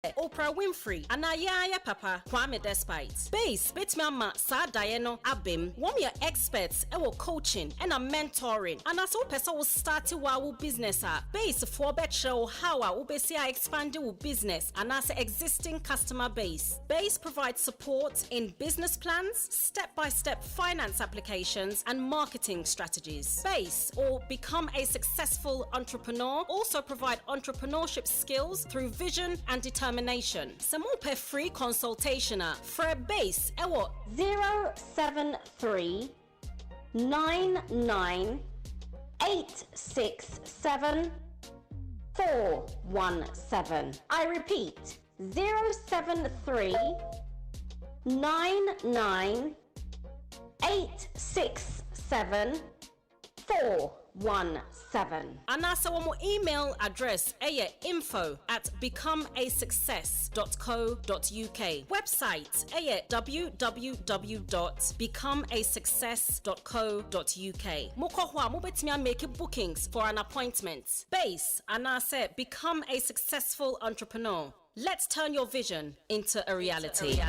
Oprah Winfrey, Anaya Papa, Kwame Despite. Base, Betmama, Sa Diano, Abim, one your experts, coaching, and a mentoring. And as person will start our business. Base for bet show how our Ubesia expanding business and as existing customer base. Base provides support in business plans, step-by-step finance applications, and marketing strategies. Base or become a successful entrepreneur also provide entrepreneurship skills through vision and determination. Some more free consultation for Base 073 99 867 417. I repeat, 073 99 867 417. And also one more email address info@becomeasuccess.co.uk. Website www.becomeasuccess.co.uk. Mokohwa mobetimi make bookings for an appointment. Base and I said become a successful entrepreneur. Let's turn your vision into a reality.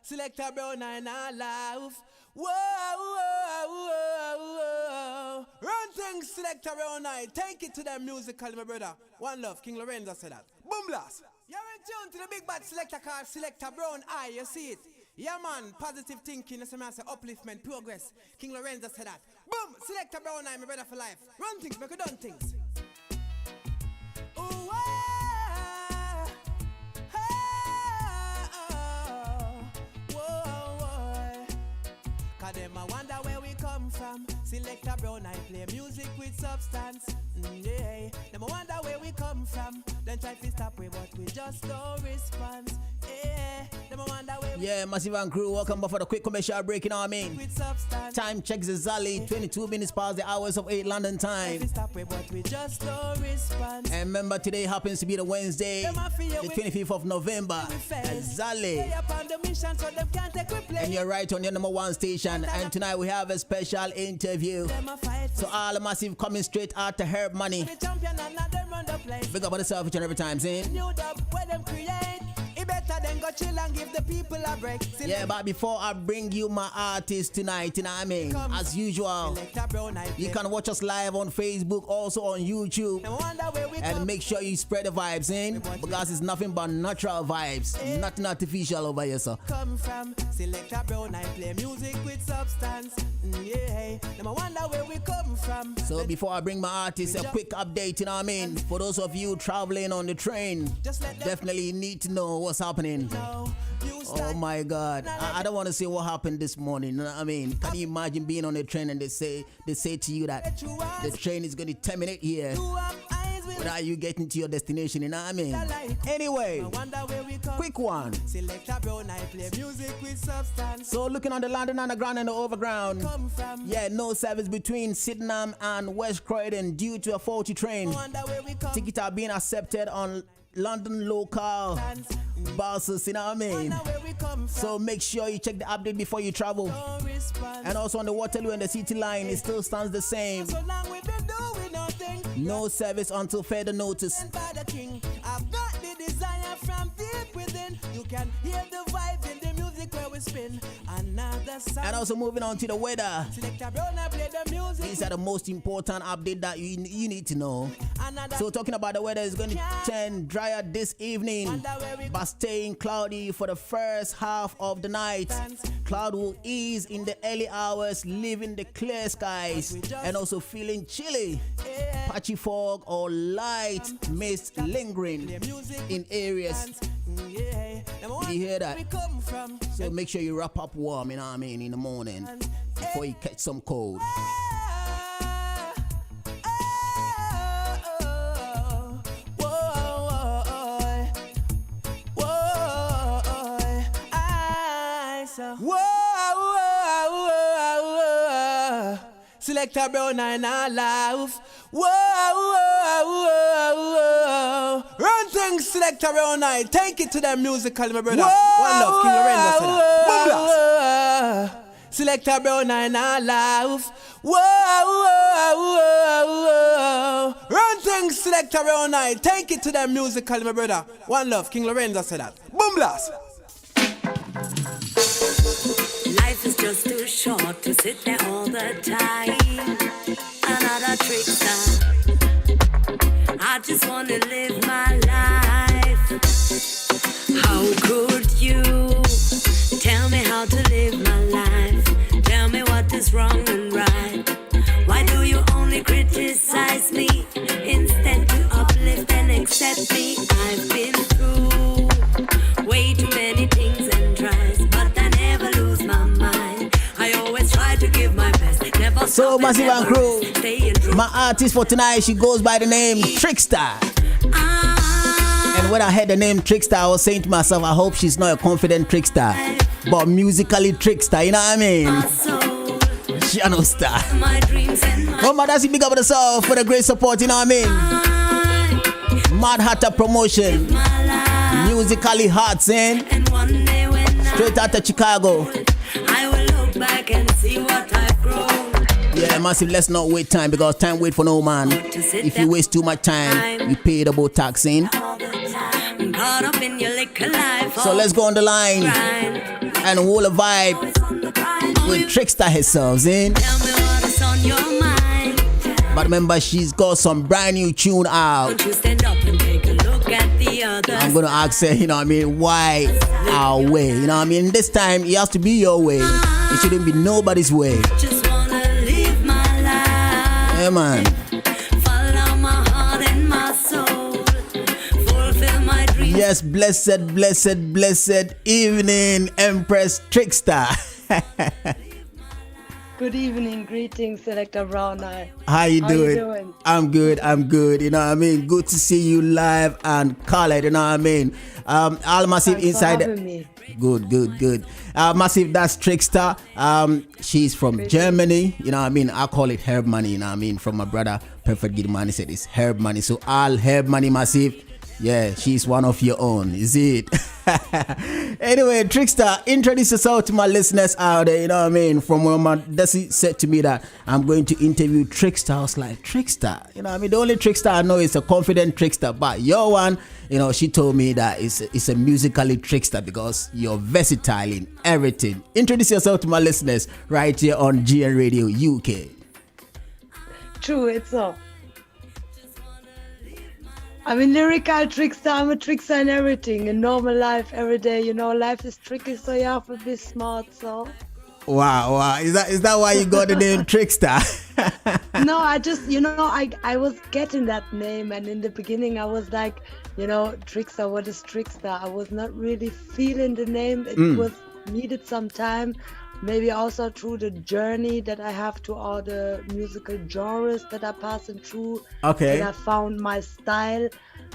Selector Brown in our life. Whoa. Run things, Selector Brown. Take it to them musical, my brother. One love, King Lorenzo said that. Boom blast. You're in tune to the big bad selector called Selector Brown. You see it. Yeah, man. Positive thinking, as a man say, upliftment, progress. King Lorenzo said that. Boom. Selector Brown, my brother for life. Run things, make a done things. Ooh, them I wonder where we come from. Selector Brown, I play music with substance. Yeah. Them I wonder where we come from. Then try to stop we, but we just don't respond. Yeah. Them I wonder where yeah, Massive and crew, welcome back for the quick commercial break, you know what I mean? Time checks exactly 22 minutes past the hours of 8 London time. And remember, today happens to be the Wednesday, the 25th of November. Exactly. And you're right on your number one station. And tonight we have a special interview. So all the Massive coming straight out to Herb Money. Big up on yourself each and every time, see? Then go chill and give the people a break. Yeah, but before I bring you my artist tonight, you know what I mean? As usual, you can watch us live on Facebook, also on YouTube. And make sure you spread the vibes in, because it's nothing but natural vibes, nothing artificial over here, sir. Come from Selector Brown, I play music with substance. Yeah, I wonder where we come from. So before I bring my artist, a quick update, you know what I mean? For those of you traveling on the train, definitely need to know what's happening. Oh my God, I don't want to say what happened this morning, you know what I mean? Can you imagine being on the train and they say to you that the train is going to terminate here without you getting to your destination, you know what I mean? Anyway, quick one. So looking on the London Underground and the Overground, yeah, no service between Sydenham and West Croydon due to a faulty train. Tickets are being accepted on London local buses, you know what I mean? So make sure you check the update before you travel. And also on the Waterloo and the City Line, it still stands the same. No service until further notice. I've got the desire from deep within. You can hear the vibe in the music where we spin. Another song. And also moving on to the weather. These are the most important update that you need to know. So talking about the weather, is going to turn drier this evening, but staying cloudy for the first half of the night. Cloud will ease in the early hours, leaving the clear skies, and also feeling chilly. Patchy fog or light mist lingering in areas. Did you hear that? So make sure you wrap up warm, you know what I mean, in the morning before you catch some cold. Selector Brown in our life. Run things, Selector Brown. Take it to them musical, my brother. One love, King Lorenzo said that. Boom blast. Selector Brown I not laugh. Whoa. Run things, Selector Brown I. Take it to them musical, my brother. One love, King Lorenzo said that. Boom blast. Life is just too short to sit there all the time. Another trickster. I just wanna live my life. How could you tell me how to live my life? Tell me what is wrong and right. Why do you only criticize me instead to uplift and accept me? I've been through way too many things and tries, but I never lose my mind. I always try to give my best. Never So, Massive and Crew, my artist for tonight, she goes by the name TRIXSTAR. And when I heard the name TRIXSTAR, I was saying to myself, I hope she's not a confident trickster, but musically trickster, you know what I mean? Channel star. Oh, my that's big up on yourself for the great support, you know what I mean? Mad Hatter promotion. Musically hot, saying straight out of Chicago. I will look back and see what I've grown. Yeah, Massive, let's not wait time because time wait for no man. If you waste too much time, you pay double tax in. Caught up in your liquor life. So let's go on the line and hold a vibe with TRIXSTAR herself, in. Tell me what is on your mind. But remember, she's got some brand new tune out. Won't you stand up and take a look at the others? I'm gonna ask her, you know what I mean, why our way? You know what I mean? This time, it has to be your way. It shouldn't be nobody's way. Just wanna live my life. Yeah, man. Follow my heart and my soul. Fulfill my dreams. Yes, blessed evening, Empress TRIXSTAR. Good evening, greetings, Selector Brown Eye. How you doing? doing? I'm good. You know what I mean? Good to see you live and colored, you know what I mean? All Massive Thanks inside. for having me. Good. Massive, that's TRIXSTAR. She's from Germany, you know what I mean? I call it herb money, you know what I mean? From my brother, Perfect Gidman, he said it's herb money. So all herb money, Massive. Yeah, she's one of your own, is it? Anyway, TRIXSTAR, introduce yourself to my listeners out there, you know what I mean? From when my Desi said to me that I'm going to interview TRIXSTAR, I was like, TRIXSTAR? You know what I mean? The only TRIXSTAR I know is a confident TRIXSTAR, but your one, you know, she told me that it's a musically TRIXSTAR because you're versatile in everything. Introduce yourself to my listeners right here on GN Radio UK. True, it's so. I'm a lyrical trickster. I'm a trickster in everything. In normal life, every day, you know, life is tricky, so you have to be smart. So. Wow. Is that why you got the name TRIXSTAR? No, I just, you know, I was getting that name, and in the beginning, I was like, you know, trickster. What is TRIXSTAR? I was not really feeling the name. It was needed some time. Maybe also through the journey that I have to all the musical genres that I'm passing through. Okay. And I found my style.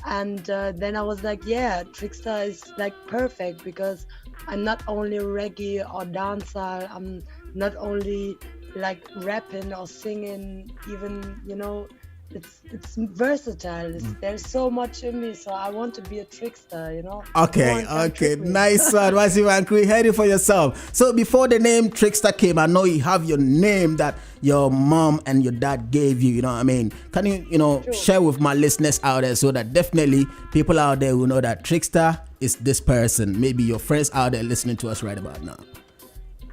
And then I was like, yeah, TRIXSTAR is like perfect because I'm not only reggae or dancehall. I'm not only like rapping or singing, even, you know, it's versatile. There's so much in me, so I want to be a trickster, you know. Okay, nice one. Massive and Crew, heard it for yourself. So before the name TRIXSTAR came, I know you have your name that your mom and your dad gave you, you know what I mean? Can you, share with my listeners out there so that definitely people out there will know that TRIXSTAR is this person, maybe your friends out there listening to us right about now.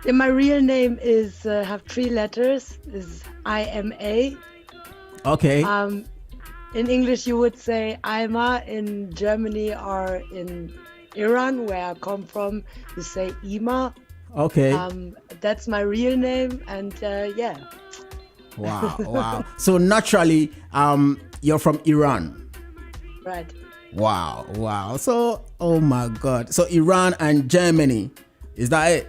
Yeah, my real name is, have 3 letters, is IMA. Okay. In English, you would say Ima. In Germany or in Iran, where I come from, you say Ima. Okay. That's my real name, and yeah. Wow. So naturally, you're from Iran. Right. Wow. So, oh my God. So Iran and Germany, is that it?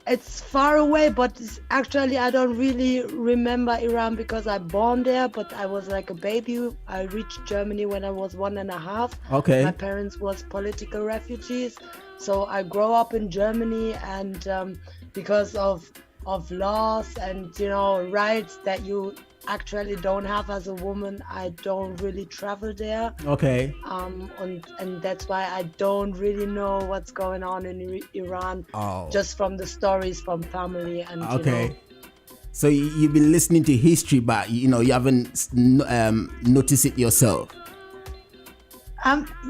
It's far away, but actually I don't really remember Iran because I born there, but I was like a baby. I reached Germany when I was 1.5. Okay. My parents was political refugees, so I grew up in Germany, and because of of laws and, you know, rights that you actually don't have as a woman, I don't really travel there. Okay. And that's why I don't really know what's going on in Iran, just from the stories from family and Okay. you know. So you've been listening to history, but you know you haven't noticed it yourself.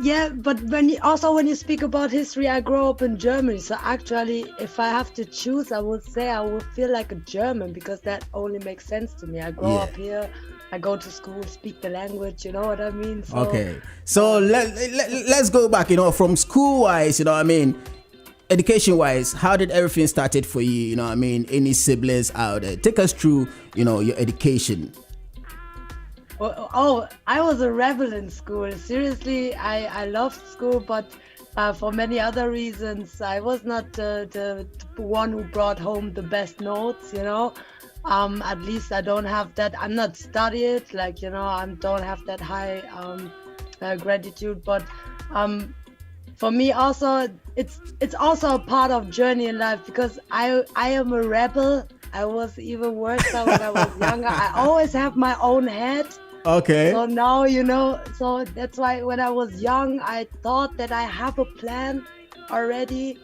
Yeah, but when you speak about history, I grew up in Germany. So actually, if I have to choose, I would say I would feel like a German because that only makes sense to me. I grow up here, I go to school, speak the language, you know what I mean? So, Okay. So let's go back, you know, from school-wise, you know what I mean, education-wise, how did everything started for you, you know what I mean? Any siblings out there? Take us through, you know, your education. Oh, I was a rebel in school. Seriously, I loved school, but for many other reasons, I was not the one who brought home the best notes, you know. At least I don't have that. I'm not studied, like, you know, I don't have that high gratitude. But for me also, it's also a part of journey in life because I am a rebel. I was even worse when I was younger. I always have my own head. Okay. So now, you know, so that's why when I was young, I thought that I have a plan already.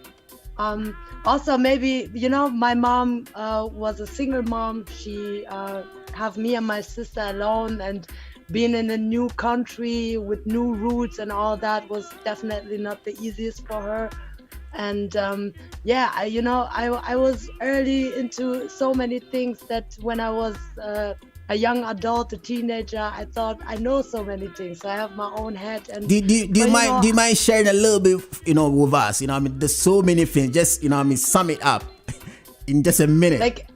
Also, maybe, you know, my mom was a single mom. She have me and my sister alone, and being in a new country with new roots and all that was definitely not the easiest for her. And yeah, I was early into so many things that when I was a young adult, a teenager, I thought I know so many things. So I have my own head. And do you mind sharing a little bit, you know, with us? You know, I mean, there's so many things. Just, you know, I mean, sum it up in just a minute. Like,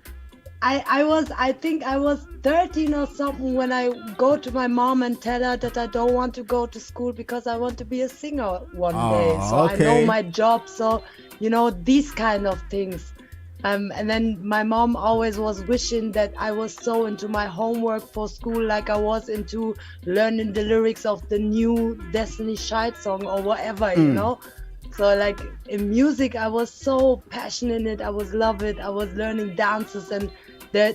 I think I was 13 or something when I go to my mom and tell her that I don't want to go to school because I want to be a singer one day. So okay. I know my job. So, you know, these kind of things. And then my mom always was wishing that I was so into my homework for school, like I was into learning the lyrics of the new Destiny Child song or whatever, you know. So like in music, I was so passionate in it. I was love it. I was learning dances, and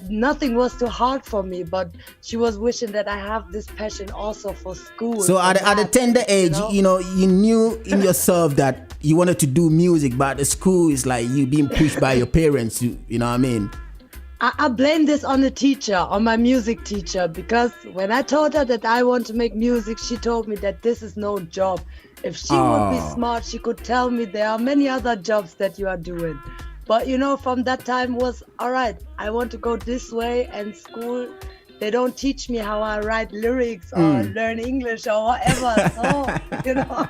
nothing was too hard for me. But she was wishing that I have this passion also for school. So at a tender age, you know, you knew in yourself that you wanted to do music, but the school is like you being pushed by your parents. You know what I mean? I blame this on the teacher, on my music teacher, because when I told her that I want to make music, she told me that this is no job. If she would be smart, she could tell me there are many other jobs that you are doing. But, you know, from that time was, all right, I want to go this way, and school, they don't teach me how I write lyrics or learn English or whatever. So, you know.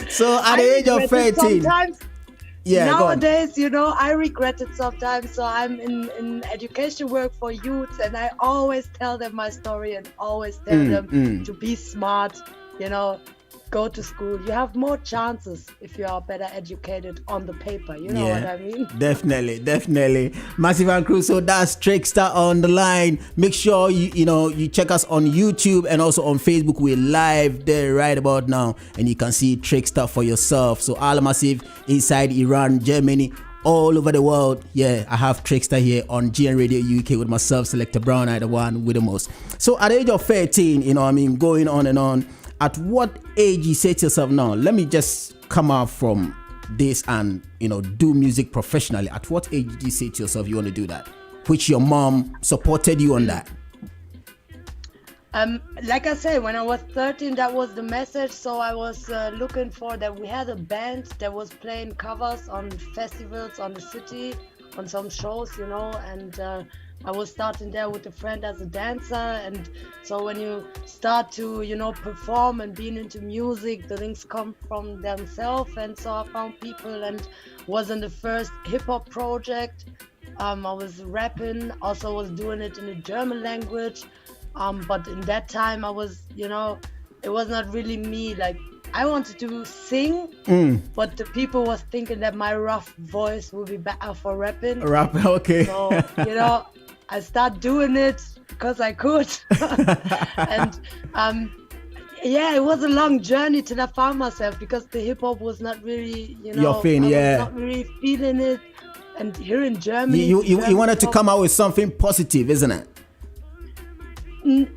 So at the age of 13. Yeah, nowadays, you know, I regret it sometimes. So I'm in education work for youths, and I always tell them my story and always tell them to be smart, you know, go to school. You have more chances if you are better educated on the paper. You know what I mean? Definitely. Massive and Crew. So that's TRIXSTAR on the line. Make sure you check us on YouTube and also on Facebook. We're live there right about now, and you can see TRIXSTAR for yourself. So all Massive inside Iran, Germany, all over the world. Yeah, I have TRIXSTAR here on GN Radio UK with myself, Selector Brown, the one with the most. So at the age of 13, you know what I mean, going on and on. At what age you say to yourself, now let me just come out from this and, you know, do music professionally? At what age did you say to yourself you want to do that, which your mom supported you on that? Like I said, when I was 13, that was the message. So I was looking for that. We had a band that was playing covers on festivals on the city, on some shows, you know, and I was starting there with a friend as a dancer. And so when you start to, you know, perform and being into music, the things come from themselves. And so I found people and was in the first hip-hop project. I was rapping, also was doing it in the German language. But in that time I was, you know, it was not really me. Like, I wanted to sing, but the people was thinking that my rough voice would be better for rapping. Okay. So, you know, I started doing it because I could. And yeah, it was a long journey till I found myself, because the hip hop was not really, you know, your thing, I was not really feeling it. and here in Germany, you wanted to come out with something positive, isn't it?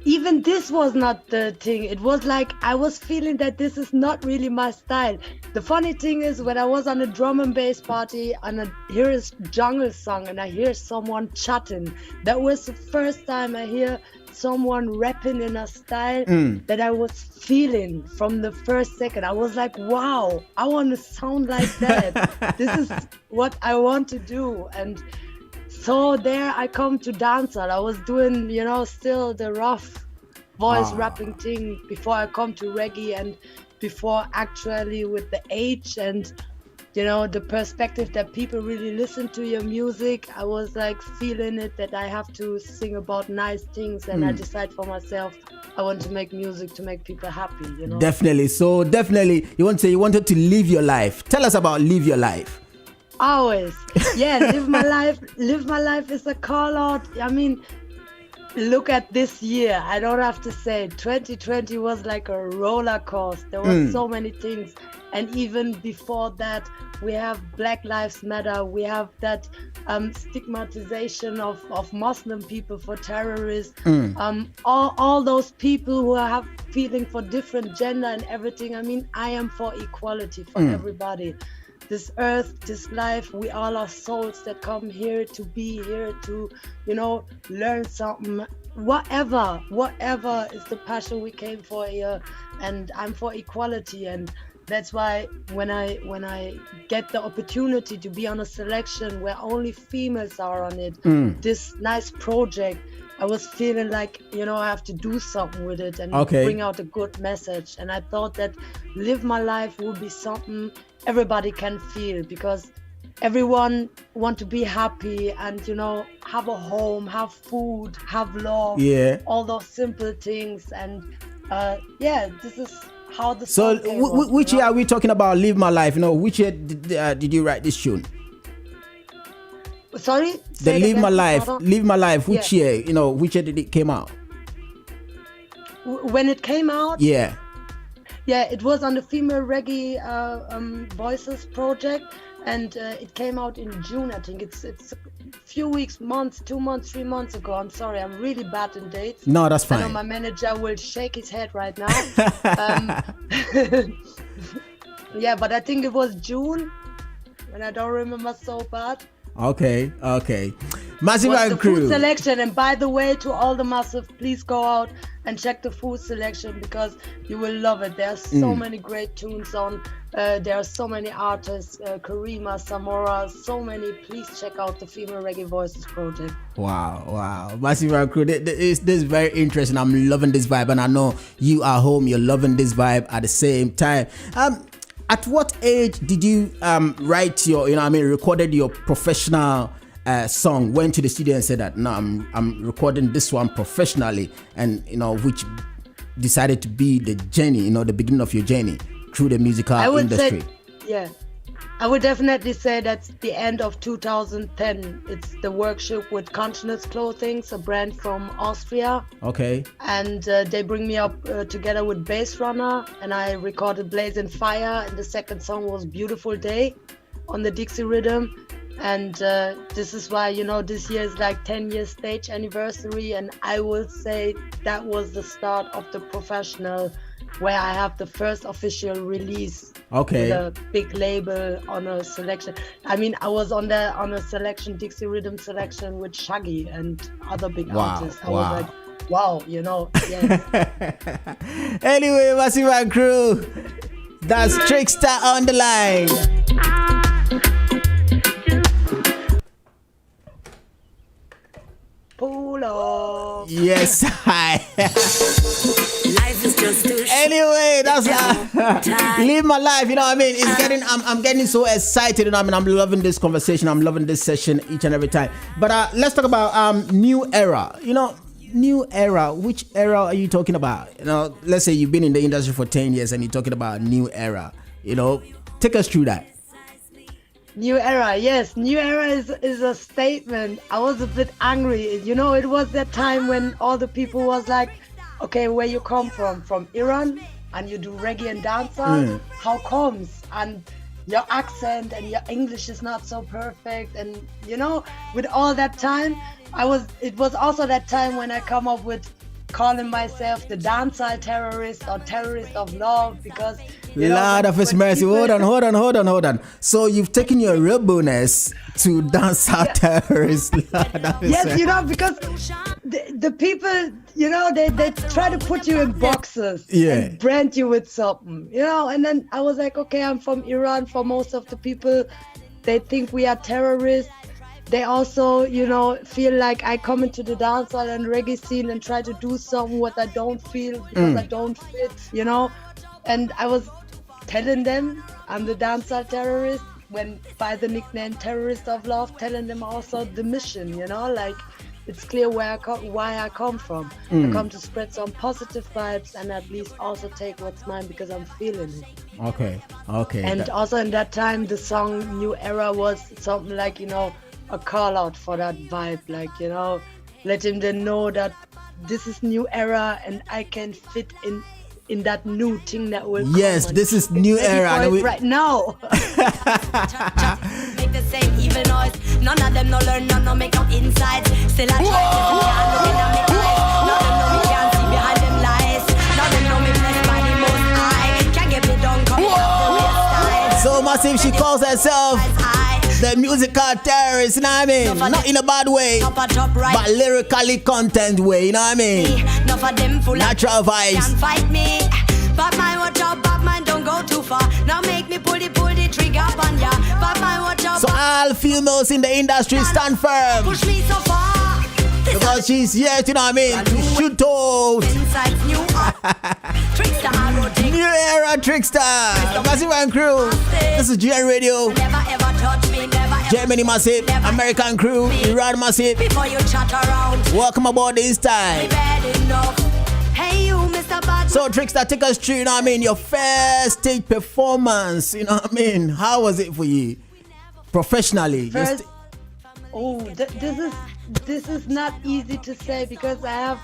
Even this was not the thing. It was like I was feeling that this is not really my style. The funny thing is, when I was on a drum and bass party and I hear a jungle song and I hear someone chatting, that was the first time I hear someone rapping in a style that I was feeling from the first second. I was like, wow, I want to sound like that. This is what I want to do. And so there I come to dancehall. I was doing, still the rough voice rapping thing before I come to reggae, and before actually with the age and, the perspective that people really listen to your music, I was like feeling it that I have to sing about nice things, and I decide for myself, I want to make music to make people happy, Definitely. So definitely, you wanted to live your life. Tell us about Live Your Life. Always. Yeah, live my life. Live my life is a call out. I mean, look at this year. I don't have to say 2020 was like a roller coaster. There were so many things. And even before that, we have Black Lives Matter. We have that stigmatization of Muslim people for terrorists. All those people who have feeling for different gender and everything. I mean, I am for equality for everybody. This earth, this life, we all are souls that come here to be here to, learn something. Whatever is the passion we came for here, and I'm for equality. And that's why when I get the opportunity to be on a selection where only females are on it, this nice project, I was feeling like, I have to do something with it and bring out a good message. And I thought that Live My Life would be something everybody can feel, because everyone want to be happy and, have a home, have food, have love, all those simple things. And this is how the song came up, which year are we talking about Live My Life? Which year did you write this tune? Sorry? The Live My Life, which year, which year did it came out? When it came out? Yeah, it was on the Female Reggae Voices project, and it came out in June, I think. It's a few weeks, months, 2 months, 3 months ago. I'm sorry, I'm really bad in dates. No, that's fine. I know my manager will shake his head right now. Yeah, but I think it was June, and I don't remember so bad. Okay. Massive and Crew. Food selection, and by the way, to all the Massive, please go out and check the food selection, because you will love it. There are so many great tunes on. There are so many artists, Karima, Samora, so many. Please check out the Female Reggae Voices project. Wow. Massive and Crew. This is very interesting. I'm loving this vibe, and I know you are home. You're loving this vibe at the same time. At what age did you write your, recorded your professional song? Went to the studio and said that, no, I'm recording this one professionally, and which decided to be the journey, the beginning of your journey through the musical industry. I would definitely say that's the end of 2010. It's the workshop with Consciousness Clothing, a brand from Austria. Okay. And they bring me up together with Bass Runner, and I recorded Blazing Fire, and the second song was Beautiful Day on the Dixie rhythm. And this is why, this year is like 10 years stage anniversary, and I would say that was the start of the professional, where I have the first official release. Okay. With a big label on a selection. I mean, I was on a selection, Dixie Rhythm selection with Shaggy and other big artists. I was like, wow, yes. Anyway, Massive and Crew, that's TRIXSTAR on the line. Pull up. Yes, hi. Life is just too short. Anyway, that's Live My Life. It's getting. I'm getting so excited. I'm loving this conversation. I'm loving this session each and every time. But let's talk about new era. New era. Which era are you talking about? Let's say you've been in the industry for 10 years and you're talking about new era. Take us through that. New era, yes. New era is a statement. I was a bit angry. It was that time when all the people was like, okay, where you come from? From Iran? And you do reggae and dancehall? How comes? And your accent and your English is not so perfect. And you know, with all that time, it was also that time when I come up with calling myself the dancehall terrorist or terrorist of love, because Lord of His mercy. Hold on. So you've taken your rebelness to dancehall terrorist. Yes, you know, because the people, you know, they try to put you in boxes and brand you with something, you know. And then I was like, okay, I'm from Iran. For most of the people, they think we are terrorists. They also, you know, feel like I come into the dancehall and reggae scene and try to do something what I don't feel because I don't fit, you know. And I was telling them I'm the dancehall terrorist, when by the nickname Terrorist of Love, telling them also the mission, you know, like it's clear why I come from. I come to spread some positive vibes and at least also take what's mine because I'm feeling it. Okay. And also in that time, the song New Era was something like, you know, a call out for that vibe, like, you know, letting them know that this is new era and I can fit in that new thing that will yes come. This is new era right now. Make the same evil noise. None of them no learn, none no make no insides. Still I try to none of them know me can't see behind them lies. None of them know me blessed by the most high. Can't get me down, come up the real style. So massive, she calls herself the musical terrorist, you know what I mean? Not in a bad way, but lyrically content way, you know what I mean? Natural vibes. Can't fight me. But my watch out, but mine don't go too far. Now make me pull the trigger on ya. But my watch out. So all females in the industry stand firm. Push me so far. Because she's here, you know what I mean? To shoot out. Inside new New era TRIXSTAR. Massive and crew. This is GN Radio. Never ever touch me, never ever. Germany massive. American crew. Iran massive. Before you chat around. Welcome aboard this time. Hey you, Mr. Bad. So TRIXSTAR, take us through, you know what I mean? Your first stage performance, you know what I mean? How was it for you? Professionally. First, this is not easy to say because I have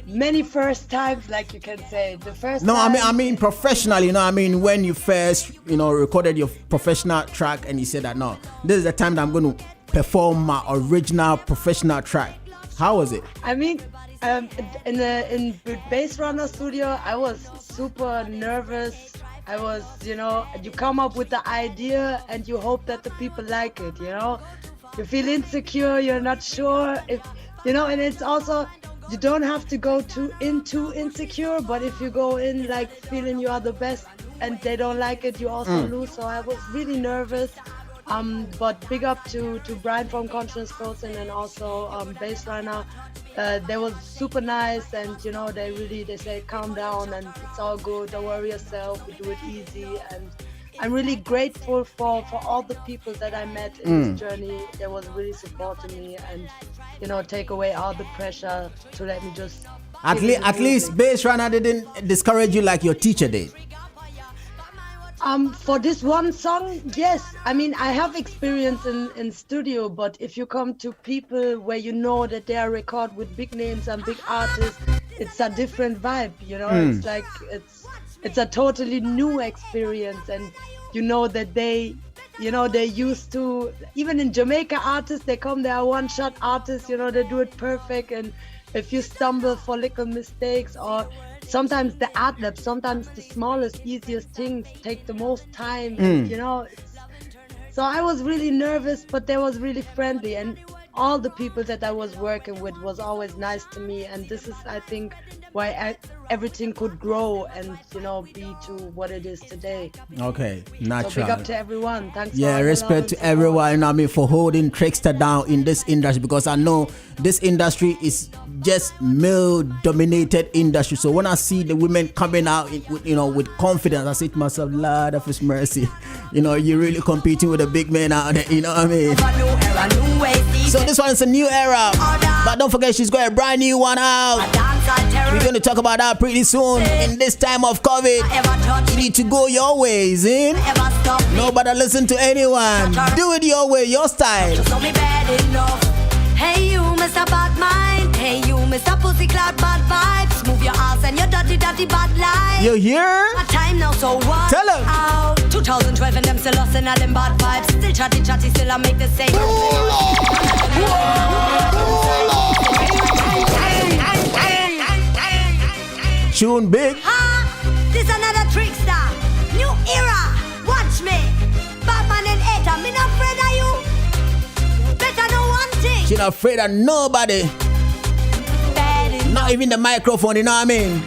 many first times, like you can say. The first no, time, I mean professionally, you know what I mean? When you first, you know, recorded your professional track and you said that, no, this is the time that I'm going to perform my original professional track. How was it? I mean, in Bass Runner Studio, I was super nervous. I was, you know, you come up with the idea and you hope that the people like it, you know? You feel insecure, you're not sure if, you know, and it's also, you don't have to go too insecure, but if you go in like feeling you are the best and they don't like it, you also lose. So I was really nervous. But big up to Brian from Conscious Frozen and also Bass Runner. They was super nice, and you know they say calm down and it's all good, don't worry yourself, we do it easy. And I'm really grateful for all the people that I met in this journey. They was really supporting me and, you know, take away all the pressure to let me just at least Bass Runner didn't discourage you like your teacher did. For this one song, yes. I mean, I have experience in studio, but if you come to people where you know that they are record with big names and big artists, it's a different vibe, you know. It's like it's a totally new experience, and you know that they used to, even in Jamaica artists, they come, they are one-shot artists, you know, they do it perfect, and if you stumble for little mistakes or sometimes the ad-lib, sometimes the smallest, easiest things take the most time, you know. So I was really nervous, but they was really friendly, and all the people that I was working with was always nice to me, and this is, I think, why everything could grow and, you know, be to what it is today. Okay, natural. So big up to everyone. Thanks. Yeah, respect to everyone, you know what I mean, for holding TRIXSTAR down in this industry, because I know this industry is just male-dominated industry. So when I see the women coming out, with confidence, I say to myself, Lord of His mercy, you know, you're really competing with a big man out there, you know what I mean? So this one is a new era, but don't forget she's got a brand new one out. We're going to talk about that pretty soon. In this time of COVID, you need to go your ways, in. Nobody listen to anyone. Do it your way, your style. Hey you, Mr. Bad Mind. Hey you, Mr. Pussycat Bad Vibes. Move your ass and your dirty got the bad life. You hear? A time now, so what? Tell 'em. Out 2012 and them still lost in all them bad vibes. Still chatty, still I make the same. Tune big. Ha! This another trickstar. New era. Watch me. Batman and Eta. Me not afraid of you. Better know one thing. She not afraid of nobody. Not even the microphone, you know what I mean?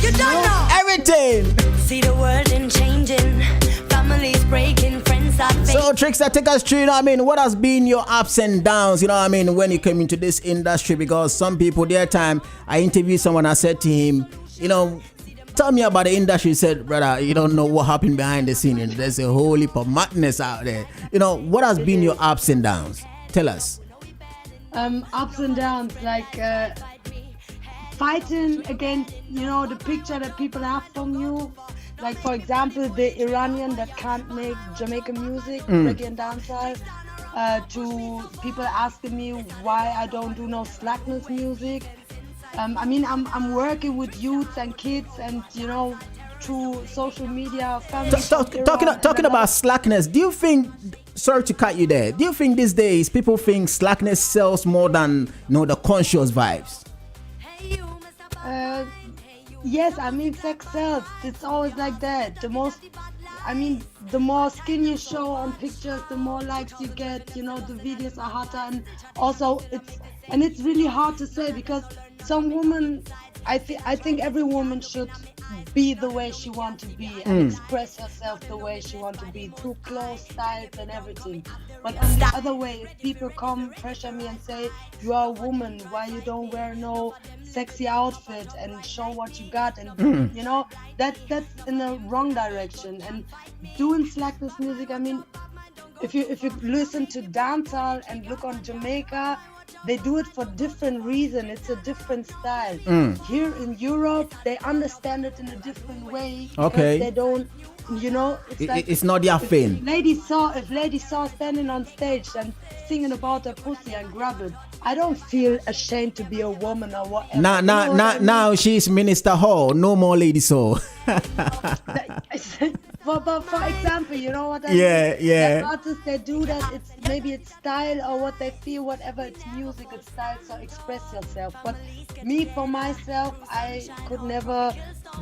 You don't know. Everything. See the world in changing. Families breaking. Friends are fake. So, TRIXSTAR, take us through, you know what I mean? What has been your ups and downs, you know what I mean, when you came into this industry? Because some people, their time, I interviewed someone, I said to him, you know, tell me about the industry. He said, brother, you don't know what happened behind the scene. And there's a whole heap of madness out there. You know, what has been your ups and downs? Tell us. Ups and downs, like fighting against, you know, the picture that people have from you. Like, for example, the Iranian that can't make Jamaican music, reggae and dancehall, to people asking me why I don't do no slackness music. I mean, I'm working with youths and kids, and you know, through social media, family. Talking about slackness, do you think? Sorry to cut you there. Do you think these days people think slackness sells more than, you know, the conscious vibes? Yes, I mean, sex sells. It's always like that. The more skin you show on pictures, the more likes you get. You know, the videos are hotter, and also it's really hard to say because some women, I think every woman should be the way she wants to be and express herself the way she wants to be through clothes, styles, and everything. But on the other way, if people come pressure me and say, you are a woman, why you don't wear no sexy outfit and show what you got, and you know, that's in the wrong direction. And doing slackness music, I mean, if you listen to dancehall and look on Jamaica, they do it for different reason. It's a different style. Here in Europe, they understand it in a different way. Okay. They don't, you know, it's not their thing. If ladies saw standing on stage and singing about her pussy and grab it, I don't feel ashamed to be a woman or whatever. Now she's Minister Hall. No more Lady Soul. But for example, you know what I mean? Yeah. The artists, they do that, maybe it's style or what they feel, whatever, it's music, it's style, so express yourself. But me, for myself, I could never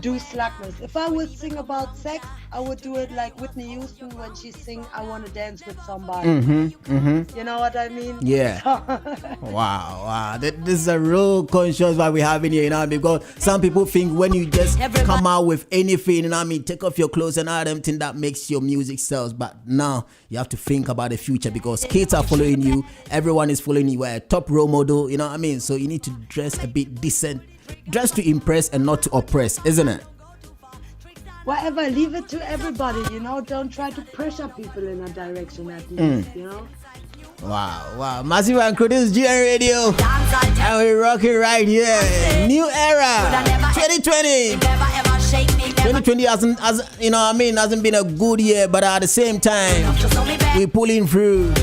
do slackness. If I would sing about sex, I would do it like Whitney Houston when she sing I Want to Dance with Somebody. You know what I mean? Yeah. Wow. This is a real conscious vibe we have in here, you know, because some people think when you just come out with anything, you know what I mean, take off your clothes and all them thing that makes your music sells. But now you have to think about the future because kids are following you, everyone is following you, we're a top role model, you know what I mean? So you need to dress a bit decent, dress to impress and not to oppress, isn't it? Whatever, leave it to everybody, you know, don't try to pressure people in a direction at least, you know. Wow. Massive and Crew, this is GN Radio. And we're rocking right here. New era. 2020. 2020 hasn't been a good year, but at the same time, we're pulling through.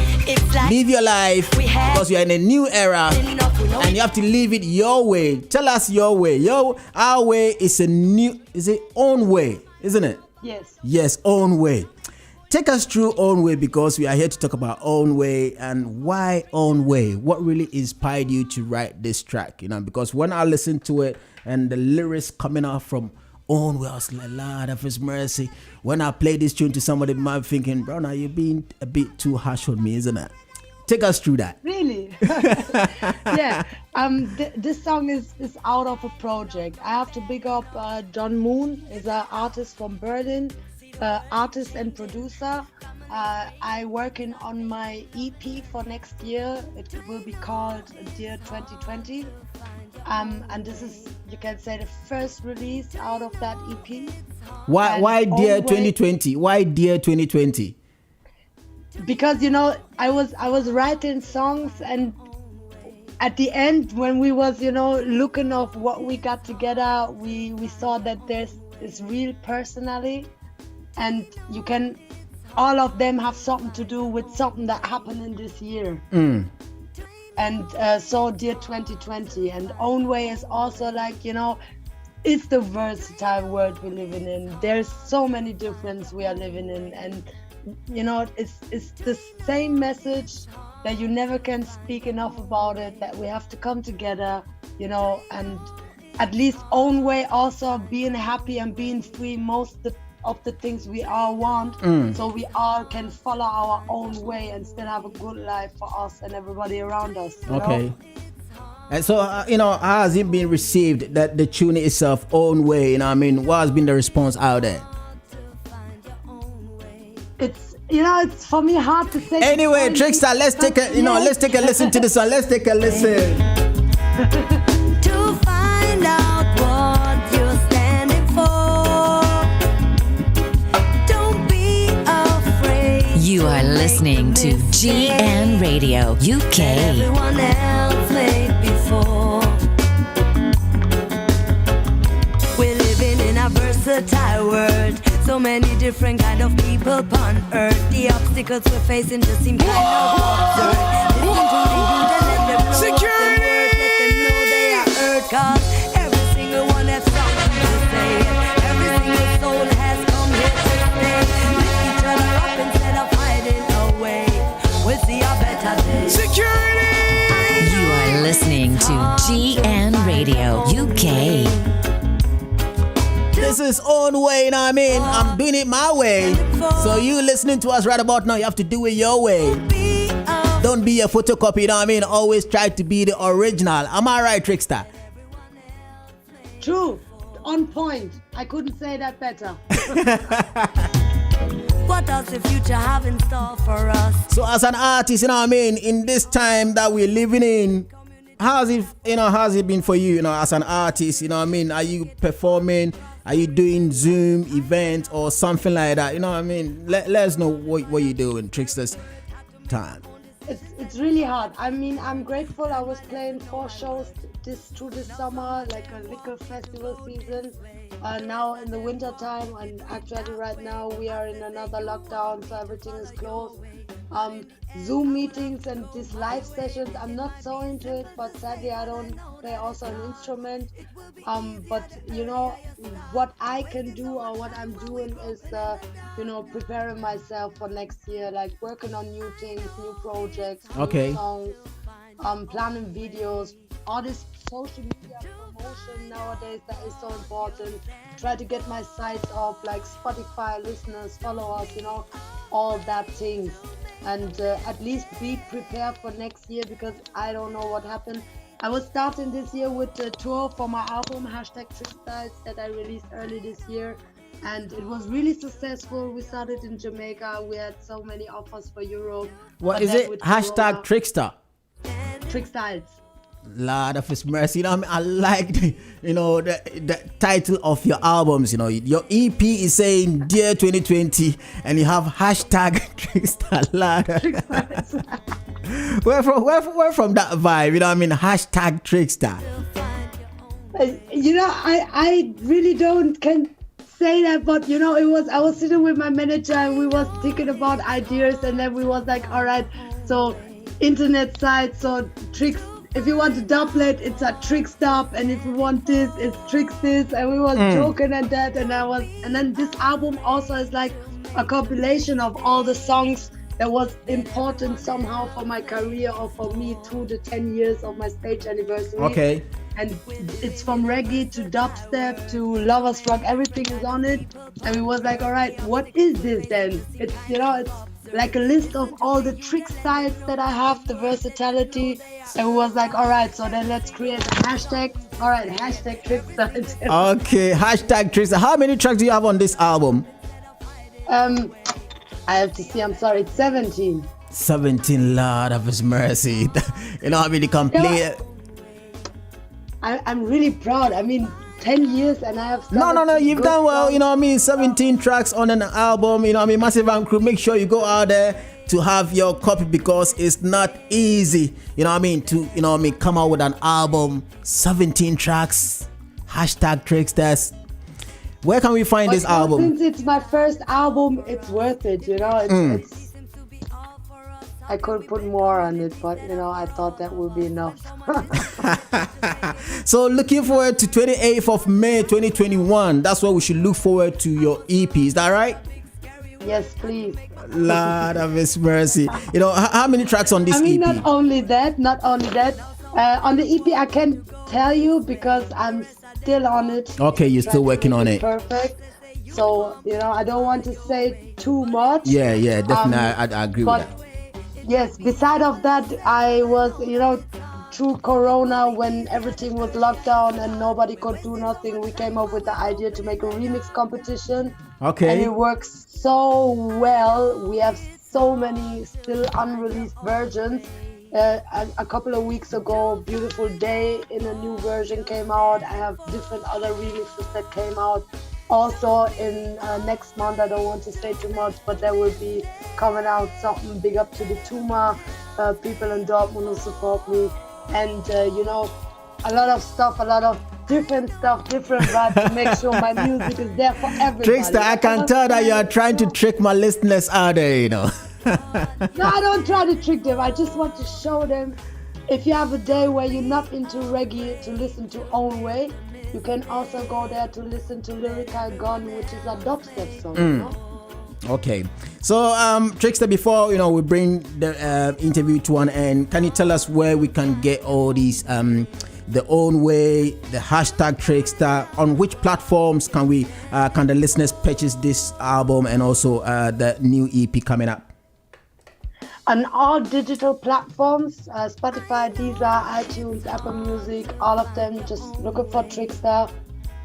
Live your life because you're in a new era and you have to live it your way. Tell us your way. Our way is own way, isn't it? Yes, own way. Take us through own way because we are here to talk about own way and why own way. What really inspired you to write this track? You know, because when I listened to it and the lyrics coming out from own way, I was like, Lord of His mercy. When I play this tune to somebody, I'm thinking, bro, now you're being a bit too harsh on me, isn't it? Take us through that. Really? Yeah. This song is out of a project. I have to big up John Moon, is an artist from Berlin. Artist and producer. I working on my EP for next year. It will be called Dear 2020. And this is, you can say, the first release out of that EP. Why Dear 2020? Why Dear 2020? Because, you know, I was writing songs, and at the end when we was, you know, looking of what we got together, we saw that there's this real personality. And all of them have something to do with something that happened in this year. And so Dear 2020 and Own Way is also like, you know, is the versatile world we're living in. There's so many differences we are living in, and it's the same message that you never can speak enough about it, that we have to come together, and at least own way also being happy and being free most of the things we all want, so we all can follow our own way and still have a good life for us and everybody around us. Okay. And so, how has it been received, that the tune itself, Own Way? What has been the response out there? It's for me hard to say. Anyway, TRIXSTAR, let's take a listen to this one. Let's take a listen. To find out what you're standing for, don't be afraid. You are listening to GN Radio UK. Everyone else made before. We're living in a versatile world. So many different kind of people upon earth. The obstacles we're facing just seem kind of absurd. Listen to the youth and let them know what them worth. Let them know they are hurt. Cause every single one has something to say. Every single soul has come here to stay. Lift each other up instead of hiding away. We'll see a better day. Security! You are listening to GN Radio UK. This is Own Way, I'm doing it my way. So you listening to us right about now, you have to do it your way. Don't be a photocopy, Always try to be the original. Am I right, TRIXSTAR? True. On point. I couldn't say that better. What does the future have in store for us? So as an artist, in this time that we're living in, how's it been for you, as an artist, Are you performing? Are you doing Zoom events or something like that? Let us know what you're doing, TRIXSTAR's time. It's really hard. I'm grateful. I was playing 4 shows through this summer, like a liquor festival season. Now in the winter time, and actually right now we are in another lockdown, so everything is closed. Zoom meetings and these live sessions, I'm not so into it, but sadly I don't play also an instrument. But what I can do or what I'm doing is preparing myself for next year, like working on new things, new projects, new songs, planning videos, all this social media promotion nowadays that is so important. Try to get my sites off, like Spotify listeners, followers, all that things. And at least be prepared for next year, because I don't know what happened. I was starting this year with the tour for my album #TRIXSTAR that I released early this year, and it was really successful. We started in Jamaica. We had so many offers for Europe. What is it? #TRIXSTAR. TRIXSTAR. Lord of His mercy. I like the title of your albums. Your EP is saying Dear 2020, and you have #TRIXSTAR. Lord. Where from that vibe? #TRIXSTAR. I really can say that, but I was sitting with my manager and we was thinking about ideas, and then we was like, all right, so internet site, so Trix. If you want to doublet, it's a TRIXSTAR, and if you want this, it's TRIXSTAR, and we was joking at that, and then this album also is like a compilation of all the songs that was important somehow for my career or for me through the 10 years of my stage anniversary. Okay. And it's from reggae to dubstep to lovers rock, everything is on it. And we was like, all right, what is this then? It's it's like a list of all the trick styles that I have, the versatility. And we was like, all right, so then let's create a hashtag. All right, #TRIXSTAR. Okay, #TRIXSTAR. How many tracks do you have on this album? I have to see, I'm sorry, it's 17. 17, Lord of His mercy. You can play. I'm really proud. 10 years and I have... No, you've done well, 17 tracks on an album, Massive and Crew. Make sure you go out there to have your copy, because it's not easy, to, come out with an album, 17 tracks, #TRIXSTAR. Where can we find this album? Since it's my first album, it's worth it, It's I could put more on it, but I thought that would be enough. So looking forward to 28th of May 2021. That's what we should look forward to your EP. Is that right? Yes, please. Lord of His mercy. How many tracks on this EP? Not only that. On the EP, I can't tell you because I'm still on it. Okay, you're still working on it. Perfect. So, I don't want to say too much. Yeah, definitely. I agree with that. Yes, beside of that, I was, through Corona, when everything was locked down and nobody could do nothing, we came up with the idea to make a remix competition. Okay. And it works so well. We have so many still unreleased versions. A couple of weeks ago, Beautiful Day in a new version came out. I have different other remixes that came out. Also in next month, I don't want to say too much, but there will be coming out something big up to the Tuma people in Dortmund who support me. And, a lot of stuff, a lot of different stuff, different vibes to make sure my music is there for everybody. TRIXSTAR, I can tell that you are trying to trick my listeners out there, No, I don't try to trick them. I just want to show them if you have a day where you're not into reggae to listen to Own Way, you can also go there to listen to Lyrical Gun, which is a dubstep song. Okay. So, TRIXSTAR, before we bring the interview to an end, can you tell us where we can get all these the Own Way, the hashtag TRIXSTAR, on which platforms can the listeners purchase this album and also the new EP coming up? On all digital platforms, Spotify, Deezer, iTunes, Apple Music, all of them, just looking for TRIXSTAR.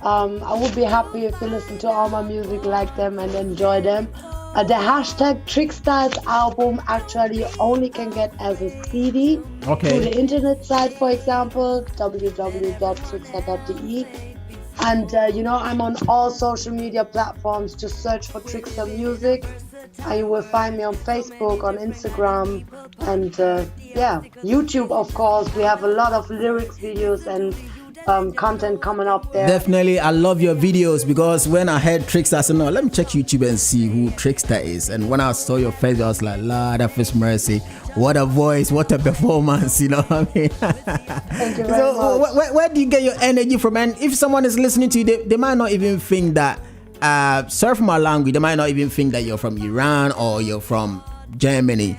I would be happy if you listen to all my music, like them and enjoy them. The hashtag TRIXSTAR's album actually only can get as a CD through the internet site, for example, www.trixstar.de. And, I'm on all social media platforms. Just search for TRIXSTAR Music. And you will find me on Facebook, on Instagram, and YouTube, of course. We have a lot of lyrics videos and content coming up there. Definitely, I love your videos because when I heard TRIXSTAR, I said, no, let me check YouTube and see who TRIXSTAR is. And when I saw your face, I was like, Lord of His mercy, what a voice, what a performance, you know what I mean? Thank you very much. Where do you get your energy from? And if someone is listening to you, they might not even think that, sorry for my language, they might not even think that you're from Iran or you're from Germany.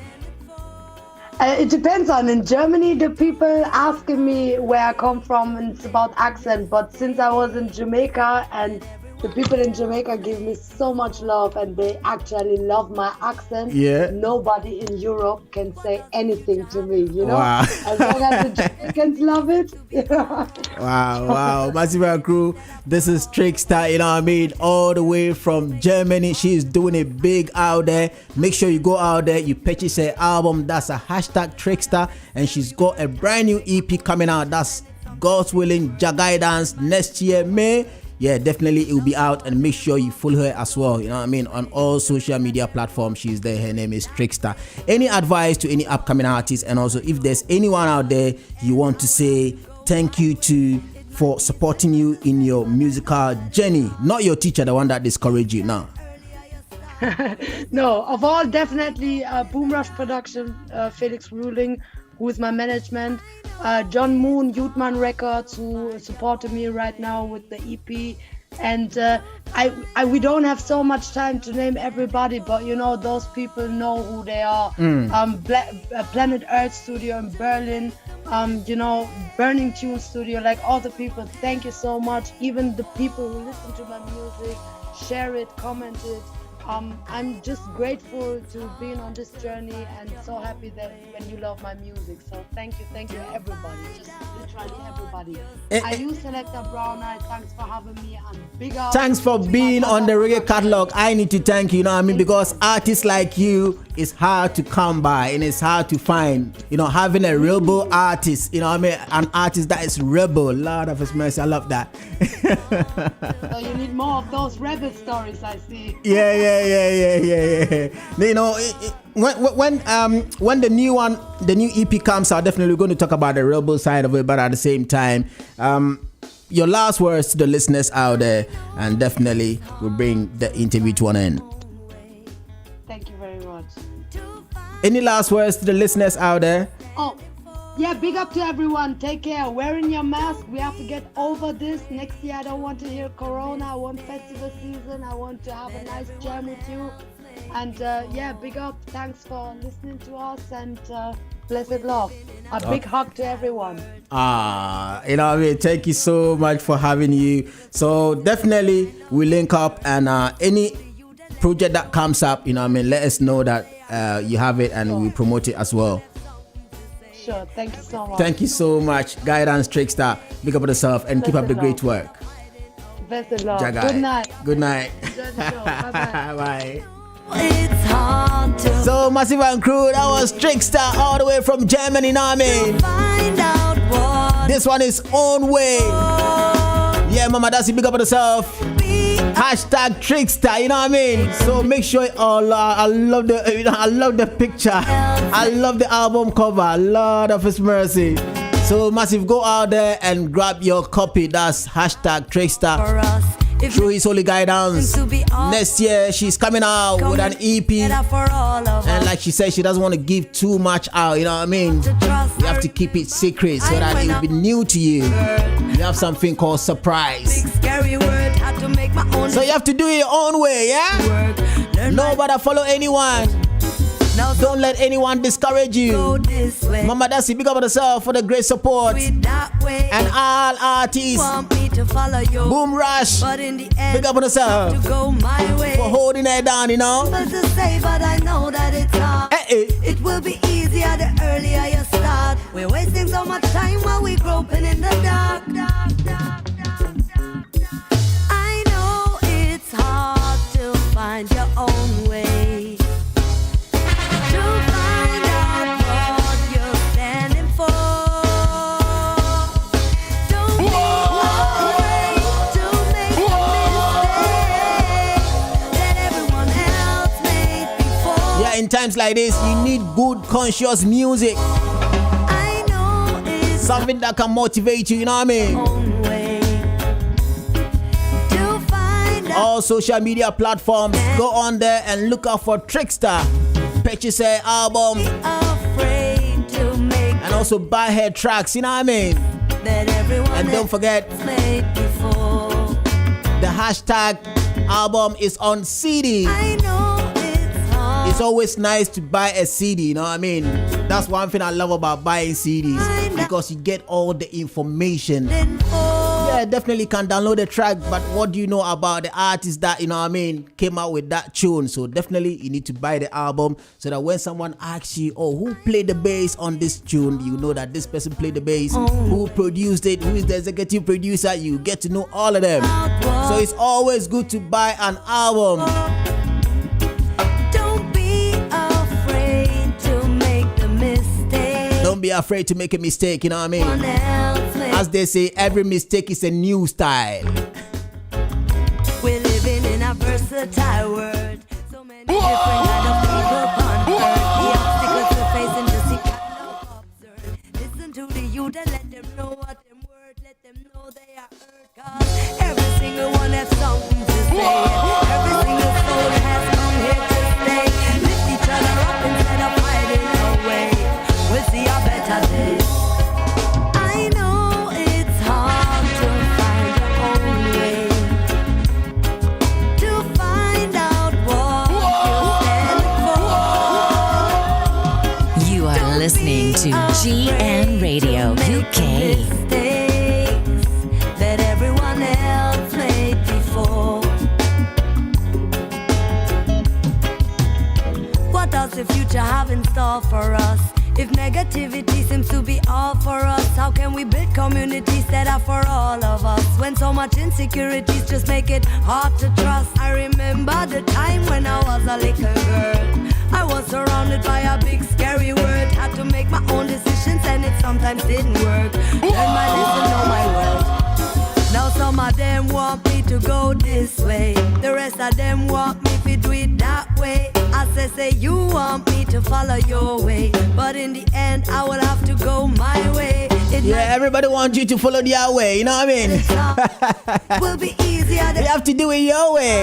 It depends on. In Germany, the people asking me where I come from, and it's about accent. But since I was in Jamaica, and the people in Jamaica give me so much love, and they actually love my accent. Yeah. Nobody in Europe can say anything to me, Wow. As long as the Jamaicans love it. Wow. Massive crew, this is TRIXSTAR, you know what I mean? All the way from Germany. She's doing it big out there. Make sure you go out there, you purchase her album. That's a hashtag TRIXSTAR. And she's got a brand new EP coming out. That's God's willing, Guidance, next year, May. Yeah, definitely it will be out, and make sure you follow her as well. You know what I mean? On all social media platforms, she's there. Her name is TRIXSTAR. Any advice to any upcoming artists, and also if there's anyone out there you want to say thank you to for supporting you in your musical journey, not your teacher, the one that discouraged you now. No, of all, definitely Boom Rush Production, Felix Ruling, who is my management, John Moon, Youthman Records, who supported me right now with the EP. And we don't have so much time to name everybody, but those people know who they are. Planet Earth Studio in Berlin, Burning Tune Studio, like all the people, thank you so much. Even the people who listen to my music, share it, comment it. I'm just grateful to being on this journey, and so happy that when you love my music. So thank you everybody, just literally everybody. I use Selector Brown Eye, thanks for having me, and big up. Thanks for being on the Reggae Catalogue. I need to thank you, you know what I mean, because artists like you is hard to come by and it's hard to find. Having a rebel artist, you know what I mean, an artist that is rebel. Lord of His mercy, I love that. So you need more of those rebel stories, I see. Yeah. When the new EP comes out, definitely we're going to talk about the rebel side of it, but at the same time, your last words to the listeners out there, and definitely we'll bring the interview to an end. Thank you very much. Any last words to the listeners out there? Oh, yeah, big up to everyone. Take care. Wearing your mask. We have to get over this. Next year, I don't want to hear Corona. I want festival season. I want to have a nice jam with you. And yeah, big up. Thanks for listening to us and blessed love. A big hug to everyone. You know what I mean? Thank you so much for having you. So definitely we link up, and any project that comes up, you know what I mean, let us know that you have it, and we promote it as well. Sure. Thank you so much. Thank you so much, Guidance TRIXSTAR. Big up on yourself and keep up the great work. Blessed love. Jagai. Good night. Good night. Enjoy the show. Bye-bye. Bye. It's hard to So Massive and Crew, that was TRIXSTAR all the way from Germany, now me. find out what This one is Own Way. Yeah, Mama Dasi, big up on yourself. Hashtag TRIXSTAR, you know what I mean? So make sure I love the picture. I love the album cover. Lord of His mercy. So Massive, go out there and grab your copy. That's hashtag TRIXSTAR. for us. If Through His Holy Guidance. to be all Next year she's coming out with an EP. together for all of And us. like she said, she doesn't want to give too much out, you know what I mean? To trust You have to keep it secret so that it will be new to you. You have something called surprise. big scary word had to make my own So you have to do it your own way, yeah? work. Learn Nobody follow anyone. now Don't let anyone discourage go you. this way. Mama Dasi, big up on yourself for the great support. With that way. And all artists, Want me to follow you. Boom Rush, But in the end, big up on yourself to go my way. for holding it down, you know? But to say, but I know that it's hard. It will be easier the earlier you start. We're wasting so much time while we're groping in the dark. I know it's hard to find your own way. To find out what you're standing for. Don't be afraid to make a mistake that everyone else made before. Yeah, in times like this, you need good, conscious music. I know it's Something that can motivate you, you know what I mean? own way to find out. All social media platforms, go on there and look out for TRIXSTAR. Purchase her album Afraid to make and also buy her tracks, you know what I mean? that everyone And don't forget, else made before. the hashtag album is on CD. I know it's hard. It's always nice to buy a CD, you know what I mean? That's one thing I love about buying CDs, because you get all the information. Yeah, definitely can download the track, but what do you know about the artist that, you know what I mean, came out with that tune? So definitely you need to buy the album so that when someone asks you, oh, who played the bass on this tune, you know that this person played the bass, who produced it, who is the executive producer, you get to know all of them. So it's always good to buy an album. Don't be afraid to make the mistake. Don't be afraid to make a mistake, you know what I mean? Someone else made. As they say, every mistake is a new style. We're living in a versatile world. So many different kind of people convert. The obstacles we're facing just see kind of absurd. Listen to the youth and let them know what them worth. Let them know they are hurt. 'Cause every single one has something to say. Every single soul has come here to stay. Lift each other up instead of hiding away. We'll see a better day. I know it's hard to find your own way. To find out what you stand for. You are listening to GN Radio UK. Mistakes that everyone else made before. What does the future have in store for us? If negativity seems to be all for us, how can we build communities that are for all of us? When so much insecurities just make it hard to trust. I remember the time when I was a little girl. I was surrounded by a big scary world. Had to make my own decisions and it sometimes didn't work. Learn my lesson, know my world. Now some of them want me to go this way. The rest of them want me to do it that way. I say you want me to follow your way. But in the end I will have to go my way. Yeah, everybody wants you to follow their way, you know what I mean? Will be easier. You have to do it your way.